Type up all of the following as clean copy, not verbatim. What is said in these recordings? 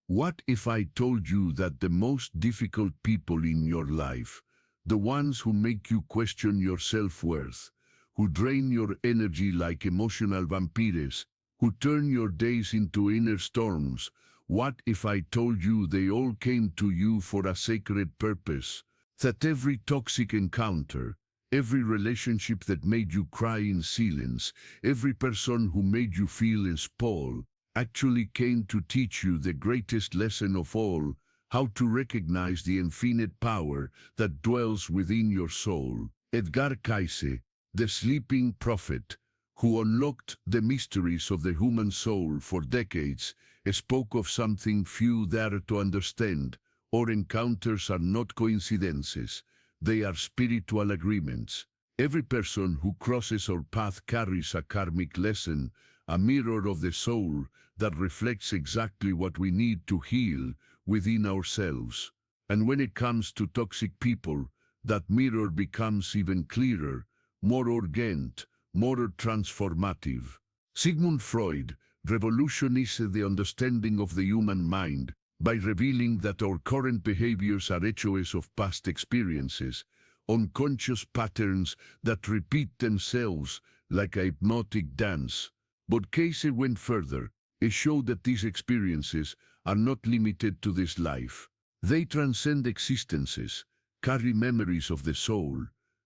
What if I told you that the most difficult people in your life, the ones who make you question your self-worth, who drain your energy like emotional vampires, who turn your days into inner storms, what if I told you they all came to you for a sacred purpose? That every toxic encounter, every relationship that made you cry in silence, every person who made you feel spoiled, actually came to teach you the greatest lesson of all, how to recognize the infinite power that dwells within your soul. Edgar Cayce, the sleeping prophet, who unlocked the mysteries of the human soul for decades, spoke of something few dare to understand. Our encounters are not coincidences, they are spiritual agreements. Every person who crosses our path carries a karmic lesson, a mirror of the soul that reflects exactly what we need to heal within ourselves. And when it comes to toxic people, that mirror becomes even clearer, more urgent, more transformative. Sigmund Freud revolutionized the understanding of the human mind by revealing that our current behaviors are echoes of past experiences, unconscious patterns that repeat themselves like a hypnotic dance. But Cayce went further. He showed that these experiences are not limited to this life. They transcend existences, carry memories of the soul,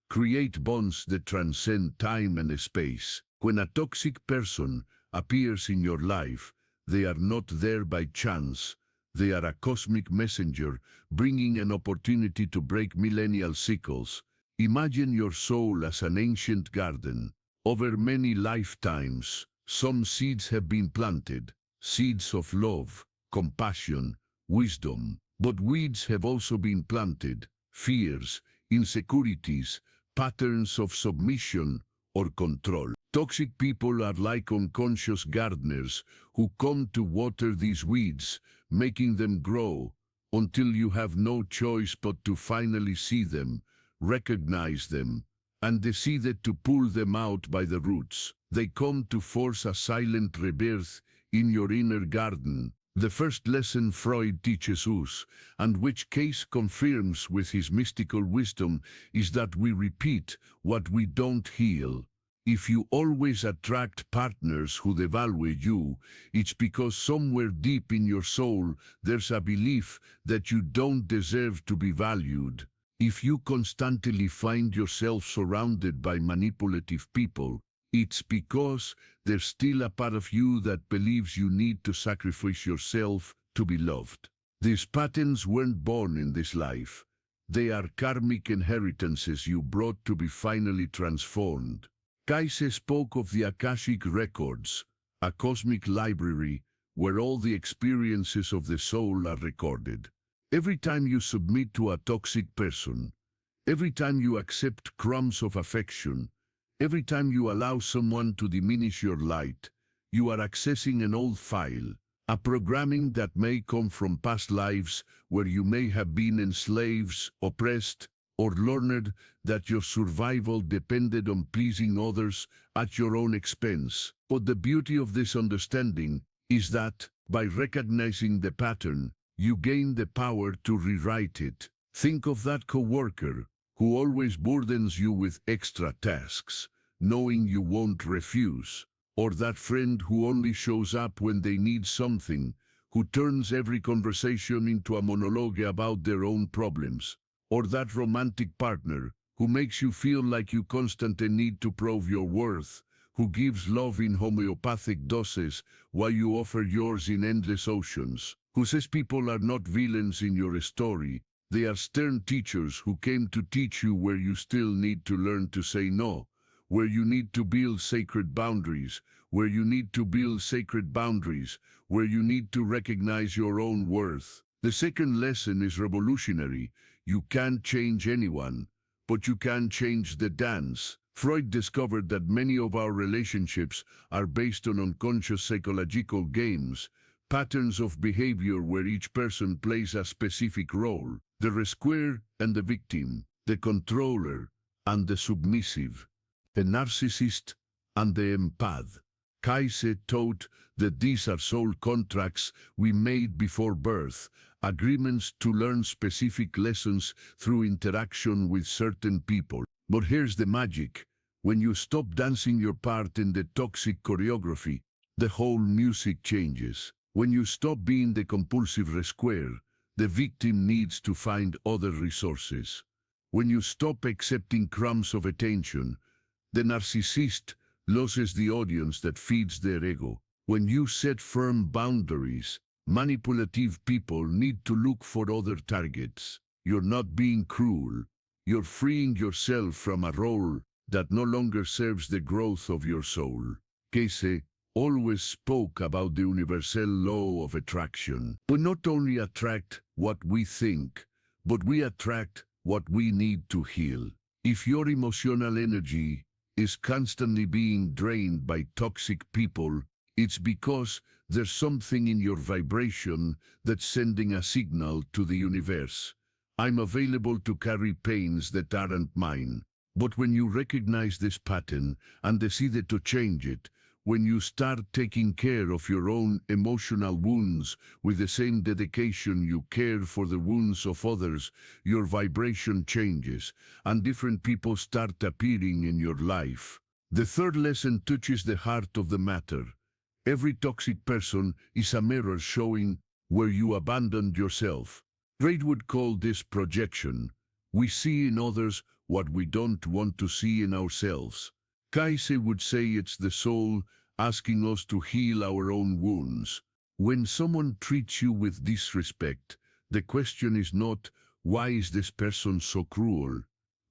create bonds that transcend time and space. When a toxic person appears in your life, they are not there by chance. They are a cosmic messenger, bringing an opportunity to break millennial cycles. Imagine your soul as an ancient garden. Over many lifetimes, some seeds have been planted, seeds of love, compassion, wisdom. But weeds have also been planted, fears, insecurities, patterns of submission or control. Toxic people are like unconscious gardeners who come to water these weeds, making them grow until you have no choice but to finally see them, recognize them, and decide to pull them out by the roots. They come to force a silent rebirth in your inner garden. The first lesson Freud teaches us, and which Cayce confirms with his mystical wisdom, is that we repeat what we don't heal. If you always attract partners who devalue you, it's because somewhere deep in your soul there's a belief that you don't deserve to be valued. If you constantly find yourself surrounded by manipulative people, it's because there's still a part of you that believes you need to sacrifice yourself to be loved. These patterns weren't born in this life. They are karmic inheritances you brought to be finally transformed. Cayce spoke of the Akashic Records, a cosmic library where all the experiences of the soul are recorded. Every time you submit to a toxic person, every time you accept crumbs of affection, every time you allow someone to diminish your light, you are accessing an old file, a programming that may come from past lives where you may have been enslaved, oppressed, or learned that your survival depended on pleasing others at your own expense. But the beauty of this understanding is that, by recognizing the pattern, you gain the power to rewrite it. Think of that coworker who always burdens you with extra tasks, knowing you won't refuse, or that friend who only shows up when they need something, who turns every conversation into a monologue about their own problems, or that romantic partner who makes you feel like you constantly need to prove your worth, who gives love in homeopathic doses while you offer yours in endless oceans, who says people are not villains in your story, they are stern teachers who came to teach you where you still need to learn to say no, where you need to build sacred boundaries, where you need to build sacred boundaries, where you need to recognize your own worth. The second lesson is revolutionary. You can't change anyone, but you can change the dance. Freud discovered that many of our relationships are based on unconscious psychological games, patterns of behavior where each person plays a specific role, the rescuer and the victim, the controller and the submissive, the narcissist and the empath. Kaiser taught that these are soul contracts we made before birth, agreements to learn specific lessons through interaction with certain people. But here's the magic. When you stop dancing your part in the toxic choreography, the whole music changes. When you stop being the compulsive rescuer, the victim needs to find other resources. When you stop accepting crumbs of attention, the narcissist loses the audience that feeds their ego. When you set firm boundaries, manipulative people need to look for other targets. You're not being cruel. You're freeing yourself from a role that no longer serves the growth of your soul. Casey always spoke about the universal law of attraction. We not only attract what we think, but we attract what we need to heal. If your emotional energy is constantly being drained by toxic people, it's because there's something in your vibration that's sending a signal to the universe. I'm available to carry pains that aren't mine. But when you recognize this pattern and decide to change it, when you start taking care of your own emotional wounds with the same dedication you care for the wounds of others, your vibration changes and different people start appearing in your life. The third lesson touches the heart of the matter. Every toxic person is a mirror showing where you abandoned yourself. Freud would call this projection. We see in others what we don't want to see in ourselves. Kaiser would say it's the soul asking us to heal our own wounds. When someone treats you with disrespect, the question is not, why is this person so cruel?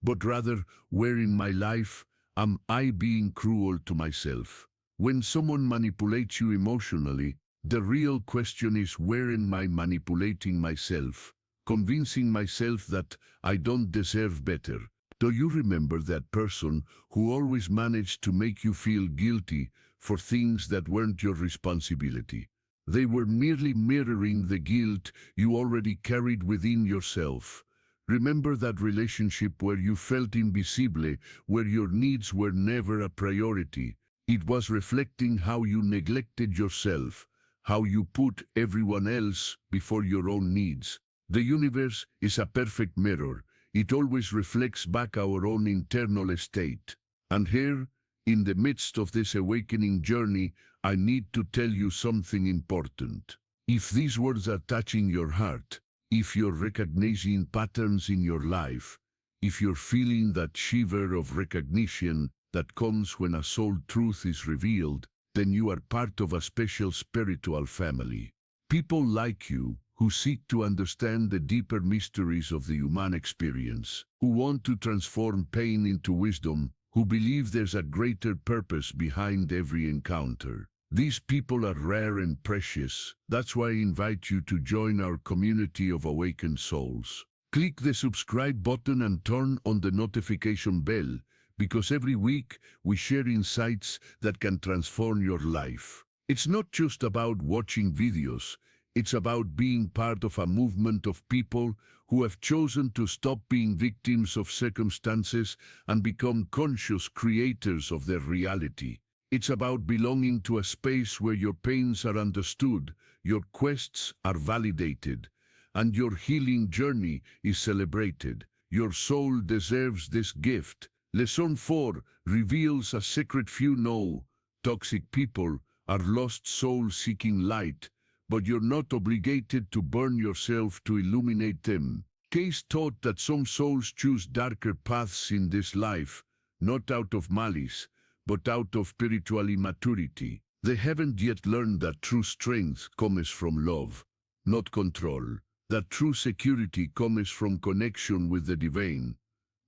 But rather, where in my life am I being cruel to myself? When someone manipulates you emotionally, the real question is, where am I manipulating myself? Convincing myself that I don't deserve better. Do you remember that person who always managed to make you feel guilty for things that weren't your responsibility? They were merely mirroring the guilt you already carried within yourself. Remember that relationship where you felt invisible, where your needs were never a priority? It was reflecting how you neglected yourself, how you put everyone else before your own needs. The universe is a perfect mirror. It always reflects back our own internal state. And here, in the midst of this awakening journey, I need to tell you something important. If these words are touching your heart, if you're recognizing patterns in your life, if you're feeling that shiver of recognition that comes when a soul truth is revealed, then you are part of a special spiritual family. People like you, who seek to understand the deeper mysteries of the human experience, who want to transform pain into wisdom, who believe there's a greater purpose behind every encounter. These people are rare and precious. That's why I invite you to join our community of awakened souls. Click the subscribe button and turn on the notification bell, because every week we share insights that can transform your life. It's not just about watching videos. It's about being part of a movement of people who have chosen to stop being victims of circumstances and become conscious creators of their reality. It's about belonging to a space where your pains are understood, your quests are validated, and your healing journey is celebrated. Your soul deserves this gift. Lesson 4 reveals a secret few know. Toxic people are lost souls seeking light, but you're not obligated to burn yourself to illuminate them. Case taught that some souls choose darker paths in this life, not out of malice, but out of spiritual immaturity. They haven't yet learned that true strength comes from love, not control. That true security comes from connection with the divine,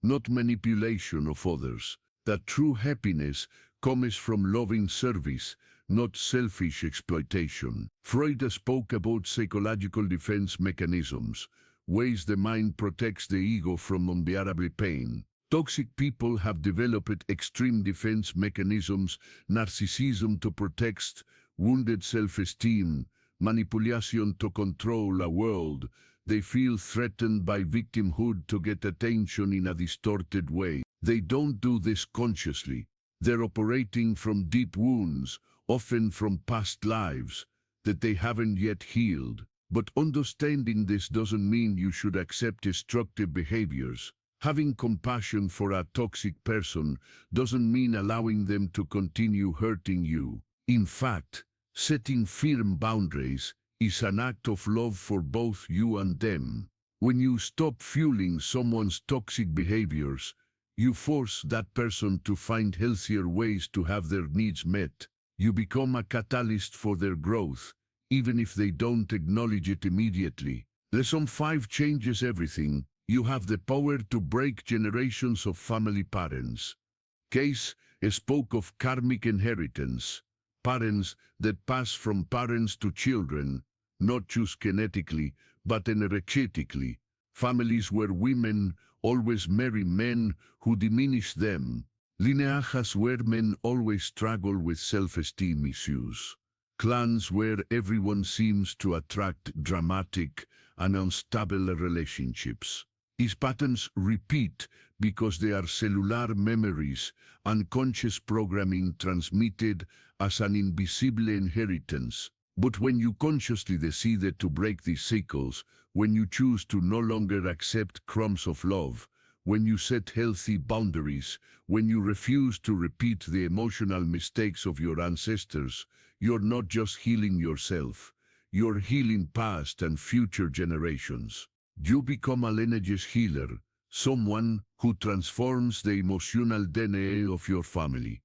not manipulation of others. That true happiness comes from loving service, not selfish exploitation. Freud spoke about psychological defense mechanisms, ways the mind protects the ego from unbearable pain. Toxic people have developed extreme defense mechanisms, narcissism to protect wounded self-esteem, manipulation to control a world. They feel threatened by victimhood to get attention in a distorted way. They don't do this consciously. They're operating from deep wounds, often from past lives, that they haven't yet healed. But understanding this doesn't mean you should accept destructive behaviors. Having compassion for a toxic person doesn't mean allowing them to continue hurting you. In fact, setting firm boundaries is an act of love for both you and them. When you stop fueling someone's toxic behaviors, you force that person to find healthier ways to have their needs met. You become a catalyst for their growth, even if they don't acknowledge it immediately. Lesson 5 changes everything. You have the power to break generations of family patterns. Case spoke of karmic inheritance, patterns that pass from parents to children, not just genetically, but energetically. Families where women always marry men who diminish them. Lineages where men always struggle with self-esteem issues. Clans where everyone seems to attract dramatic and unstable relationships. These patterns repeat because they are cellular memories, unconscious programming transmitted as an invisible inheritance. But when you consciously decide to break these cycles, when you choose to no longer accept crumbs of love, when you set healthy boundaries, when you refuse to repeat the emotional mistakes of your ancestors, you're not just healing yourself, you're healing past and future generations. You become a lineage healer, someone who transforms the emotional DNA of your family.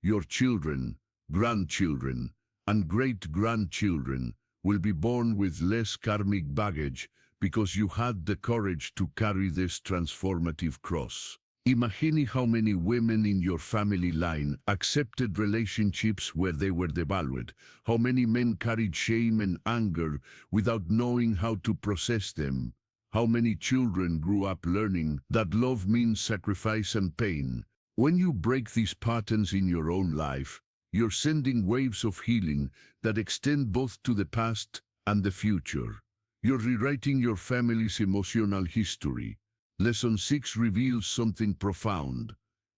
Your children, grandchildren, and great-grandchildren will be born with less karmic baggage because you had the courage to carry this transformative cross. Imagine how many women in your family line accepted relationships where they were devalued, how many men carried shame and anger without knowing how to process them, how many children grew up learning that love means sacrifice and pain. When you break these patterns in your own life, you're sending waves of healing that extend both to the past and the future. You're rewriting your family's emotional history. Lesson 6 reveals something profound.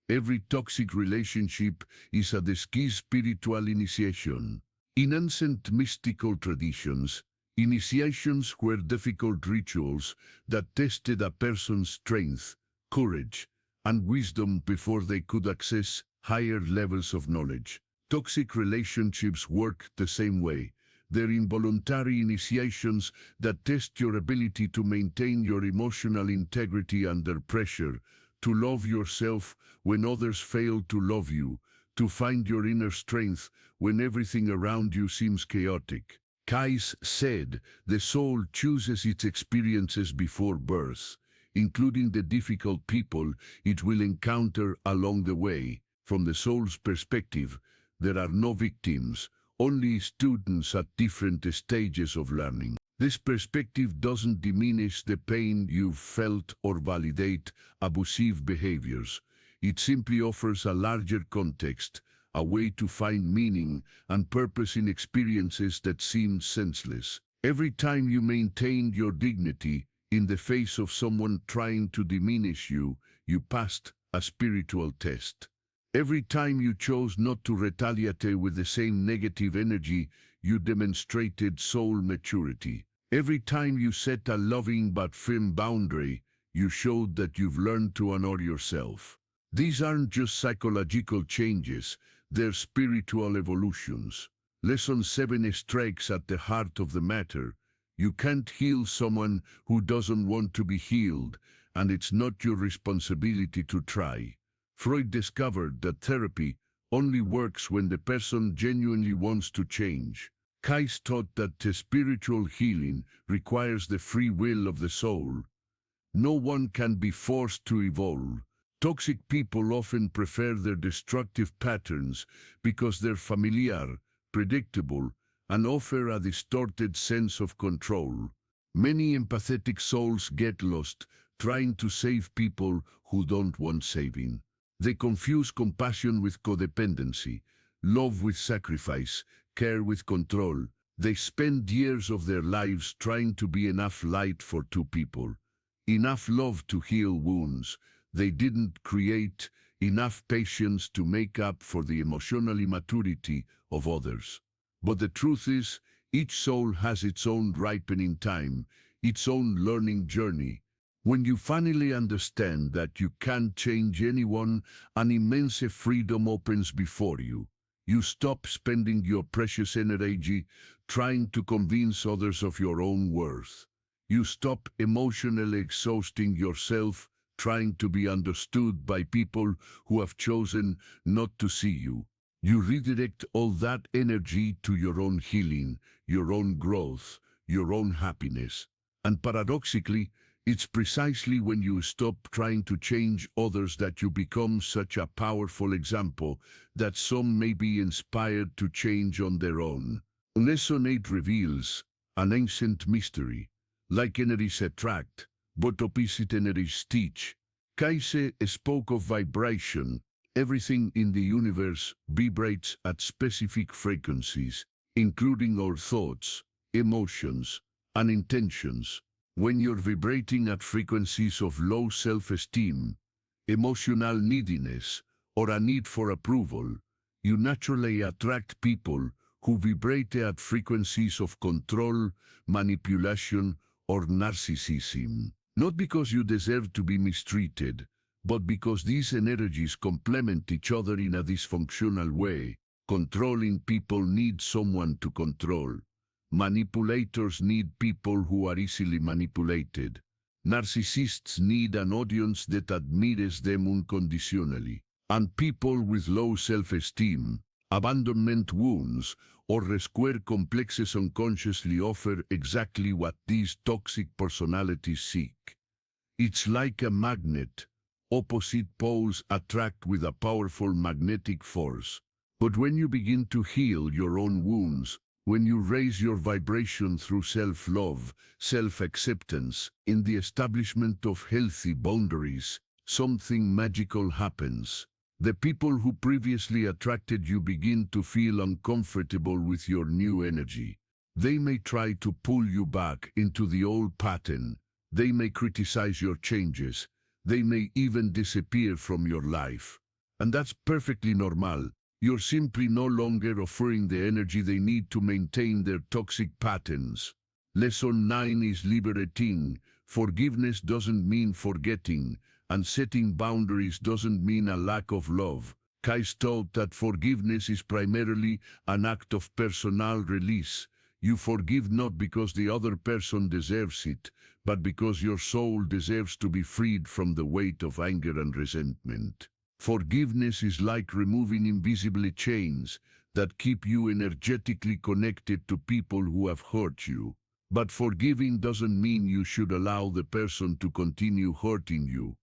Every toxic relationship is a key spiritual initiation. In ancient mystical traditions, initiations were difficult rituals that tested a person's strength, courage, and wisdom before they could access higher levels of knowledge. Toxic relationships work the same way. They're involuntary initiations that test your ability to maintain your emotional integrity under pressure, to love yourself when others fail to love you, to find your inner strength when everything around you seems chaotic. Kais said, the soul chooses its experiences before birth, including the difficult people it will encounter along the way. From the soul's perspective, there are no victims, only students at different stages of learning. This perspective doesn't diminish the pain you've felt or validate abusive behaviors. It simply offers a larger context, a way to find meaning and purpose in experiences that seemed senseless. Every time you maintained your dignity in the face of someone trying to diminish you, you passed a spiritual test. Every time you chose not to retaliate with the same negative energy, you demonstrated soul maturity. Every time you set a loving but firm boundary, you showed that you've learned to honor yourself. These aren't just psychological changes, they're spiritual evolutions. Lesson 7 strikes at the heart of the matter. You can't heal someone who doesn't want to be healed, and it's not your responsibility to try. Freud discovered that therapy only works when the person genuinely wants to change. Kais taught that spiritual healing requires the free will of the soul. No one can be forced to evolve. Toxic people often prefer their destructive patterns because they're familiar, predictable, and offer a distorted sense of control. Many empathetic souls get lost trying to save people who don't want saving. They confuse compassion with codependency, love with sacrifice, care with control. They spend years of their lives trying to be enough light for two people, enough love to heal wounds they didn't create, enough patience to make up for the emotional immaturity of others. But the truth is, each soul has its own ripening time, its own learning journey. When you finally understand that you can't change anyone, an immense freedom opens before you. You stop spending your precious energy trying to convince others of your own worth. You stop emotionally exhausting yourself trying to be understood by people who have chosen not to see you. You redirect all that energy to your own healing, your own growth, your own happiness. And paradoxically, it's precisely when you stop trying to change others that you become such a powerful example that some may be inspired to change on their own. Lesson 8 reveals an ancient mystery. Like energies attract, but opposite energies teach. Kaise spoke of vibration. Everything in the universe vibrates at specific frequencies, including our thoughts, emotions, and intentions. When you're vibrating at frequencies of low self-esteem, emotional neediness, or a need for approval, you naturally attract people who vibrate at frequencies of control, manipulation, or narcissism. Not because you deserve to be mistreated, but because these energies complement each other in a dysfunctional way. Controlling people need someone to control. Manipulators need people who are easily manipulated. Narcissists need an audience that admires them unconditionally. And people with low self-esteem, abandonment wounds, or square complexes unconsciously offer exactly what these toxic personalities seek. It's like a magnet. Opposite poles attract with a powerful magnetic force. But when you begin to heal your own wounds, when you raise your vibration through self-love, self-acceptance, in the establishment of healthy boundaries, something magical happens. The people who previously attracted you begin to feel uncomfortable with your new energy. They may try to pull you back into the old pattern. They may criticize your changes. They may even disappear from your life. And that's perfectly normal. You're simply no longer offering the energy they need to maintain their toxic patterns. Lesson 9 is liberating. Forgiveness doesn't mean forgetting, and setting boundaries doesn't mean a lack of love. Kais taught that forgiveness is primarily an act of personal release. You forgive not because the other person deserves it, but because your soul deserves to be freed from the weight of anger and resentment. Forgiveness is like removing invisible chains that keep you energetically connected to people who have hurt you. But forgiving doesn't mean you should allow the person to continue hurting you.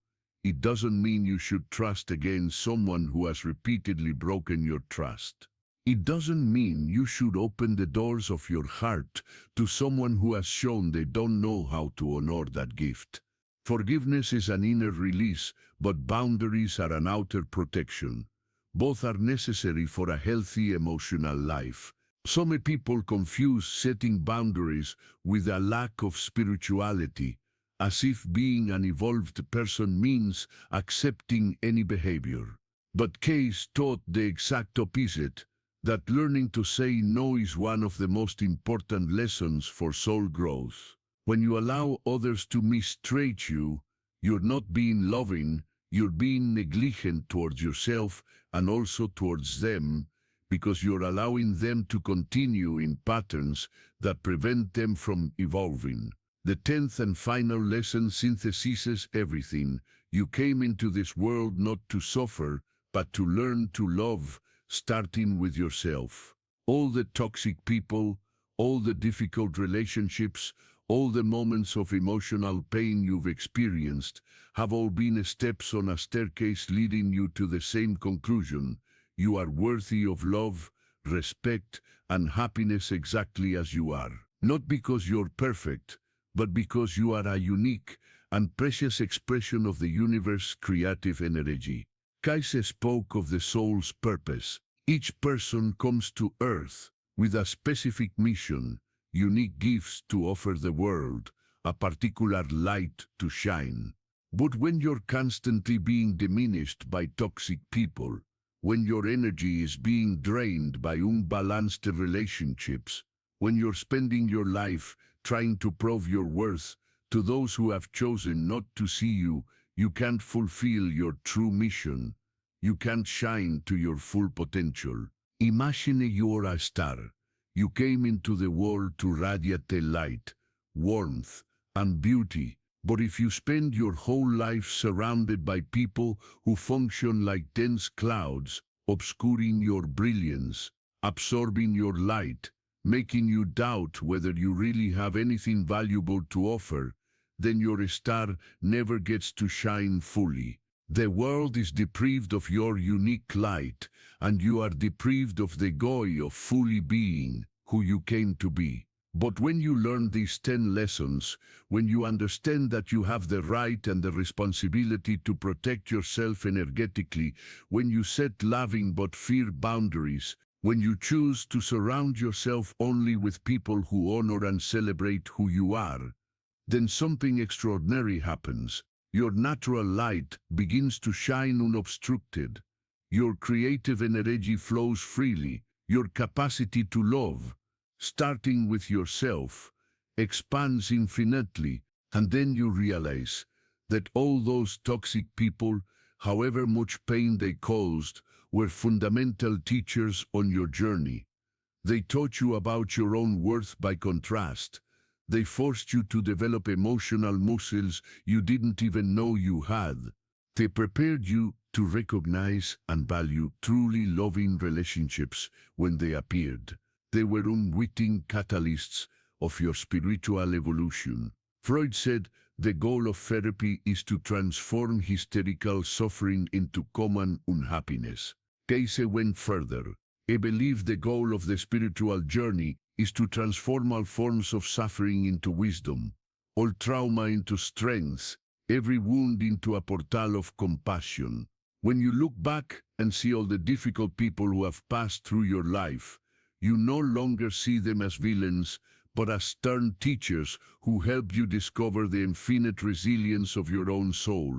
It doesn't mean you should trust again someone who has repeatedly broken your trust. It doesn't mean you should open the doors of your heart to someone who has shown they don't know how to honor that gift. Forgiveness is an inner release, but boundaries are an outer protection. Both are necessary for a healthy emotional life. Some people confuse setting boundaries with a lack of spirituality, as if being an evolved person means accepting any behavior. But Case taught the exact opposite, that learning to say no is one of the most important lessons for soul growth. When you allow others to mistreat you, you're not being loving, you're being negligent towards yourself and also towards them, because you're allowing them to continue in patterns that prevent them from evolving. The 10th and final lesson synthesizes everything. You came into this world not to suffer, but to learn to love, starting with yourself. All the toxic people, all the difficult relationships, all the moments of emotional pain you've experienced have all been steps on a staircase leading you to the same conclusion. You are worthy of love, respect, and happiness exactly as you are. Not because you're perfect, but because you are a unique and precious expression of the universe's creative energy. Kaise spoke of the soul's purpose. Each person comes to Earth with a specific mission, unique gifts to offer the world, a particular light to shine. But when you're constantly being diminished by toxic people, when your energy is being drained by unbalanced relationships, when you're spending your life trying to prove your worth to those who have chosen not to see you, you can't fulfill your true mission. You can't shine to your full potential. Imagine you're a star. You came into the world to radiate light, warmth, and beauty. But if you spend your whole life surrounded by people who function like dense clouds, obscuring your brilliance, absorbing your light, making you doubt whether you really have anything valuable to offer, then your star never gets to shine fully. The world is deprived of your unique light, and you are deprived of the joy of fully being who you came to be. But when you learn these 10 lessons, when you understand that you have the right and the responsibility to protect yourself energetically, when you set loving but firm boundaries, when you choose to surround yourself only with people who honor and celebrate who you are, then something extraordinary happens. Your natural light begins to shine unobstructed. Your creative energy flows freely. Your capacity to love, starting with yourself, expands infinitely, and then you realize that all those toxic people, however much pain they caused, were fundamental teachers on your journey. They taught you about your own worth by contrast. They forced you to develop emotional muscles you didn't even know you had. They prepared you to recognize and value truly loving relationships when they appeared. They were unwitting catalysts of your spiritual evolution. Freud said the goal of therapy is to transform hysterical suffering into common unhappiness. Case went further. He believed the goal of the spiritual journey is to transform all forms of suffering into wisdom, all trauma into strength, every wound into a portal of compassion. When you look back and see all the difficult people who have passed through your life, you no longer see them as villains, but as stern teachers who help you discover the infinite resilience of your own soul.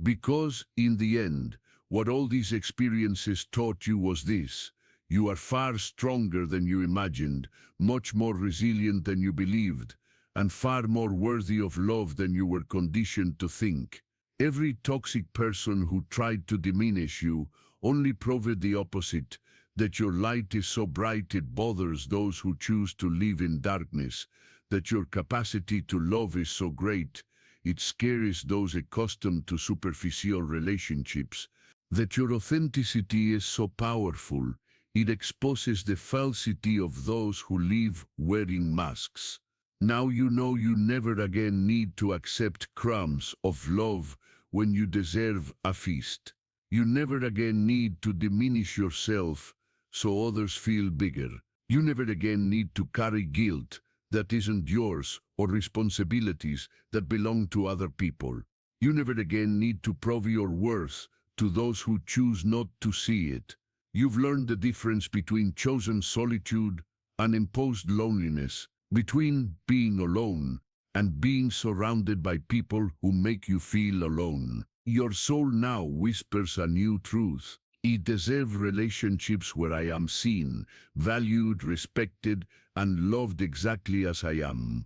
Because, in the end, what all these experiences taught you was this: you are far stronger than you imagined, much more resilient than you believed, and far more worthy of love than you were conditioned to think. Every toxic person who tried to diminish you only proved the opposite, that your light is so bright it bothers those who choose to live in darkness, that your capacity to love is so great, it scares those accustomed to superficial relationships, that your authenticity is so powerful, it exposes the falsity of those who live wearing masks. Now you know you never again need to accept crumbs of love when you deserve a feast. You never again need to diminish yourself so others feel bigger. You never again need to carry guilt that isn't yours or responsibilities that belong to other people. You never again need to prove your worth to those who choose not to see it. You've learned the difference between chosen solitude and imposed loneliness, between being alone and being surrounded by people who make you feel alone. Your soul now whispers a new truth. I deserve relationships where I am seen, valued, respected, and loved exactly as I am.